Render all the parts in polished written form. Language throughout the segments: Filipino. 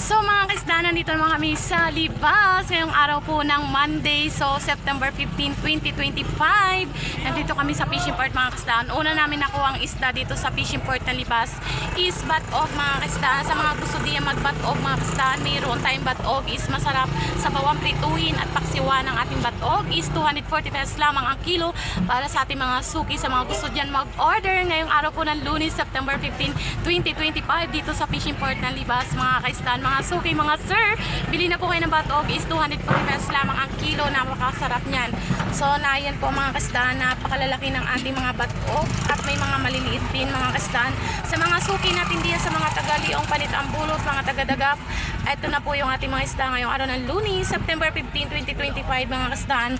So mga kaisda, nandito naman kami sa Libas ngayong araw po ng Monday, so September 15, 2025. Nandito kami sa fishing port mga kaisda. Una namin nakuha ang isda dito sa fishing port ng Libas is bat-og mga kaisda. Sa mga gusto diyan mag-bat-og mga kaisda, mayroon tayong bat-og is masarap sa bawang prituhin at paksiwan ng ating bat-og is 240 pesos lamang ang kilo para sa ating mga suki. Sa mga gusto diyan mag-order ngayong araw po ng Lunes, September 15, 2025 dito sa fishing port ng Libas mga kaisda. Mga suki, mga sir, bili na po kayo ng bat-og is 240 pesos lamang ang kilo. Napakasarap niyan. So nayan po mga kasdan, napakalalaki ng ating mga bat-og at may mga maliliit din mga kasdan. Sa mga suki natin diyan sa mga taga-Liong, Panit, Ambulot, mga taga-Dagap, ito na po yung ating mga isda ngayong araw ng Lunes, September 15, 2025 mga kasdan.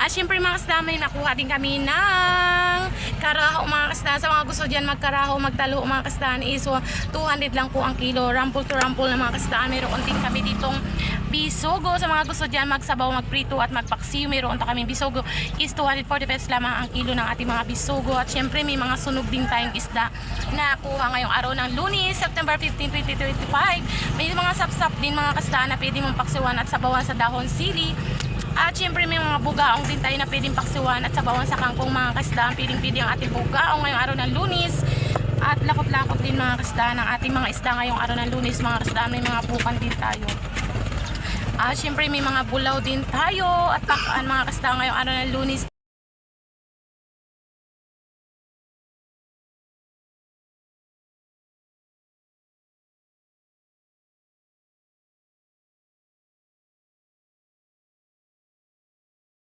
At syempre mga kasdan, may nakuha din kami ng karaho mga kasdan. Sa mga gusto diyan magkaraho, magtalo mga kasdan is 200 lang po ang kilo. Rample to rample na mga kasdan. Mayroon din kami ditong bisogo. Sa mga gusto dyan magsabaw, magprito at magpaksiw, mayroon ta kaming bisogo is 240 pesos lamang ang kilo ng ating mga bisogo. At syempre may mga sunog din tayong isda na kuha ngayong araw ng Lunes, September 15, 2025. May mga sapsap din mga kasda na pwede mong paksiwan at sabawan sa dahon sili. At syempre may mga bugaong din tayo na pwedeng paksiwan at sabawan sa kangkong mga kasda. Pwedeng ang ating bugaong ngayong araw ng Lunes. At lakot-lakot din mga kasda ng ating mga isda ngayong araw ng Lunes mga kasda. May mga pukan din tayo. Syempre may mga bulaw din tayo at pakaan mga kasda ngayong araw ng Lunes,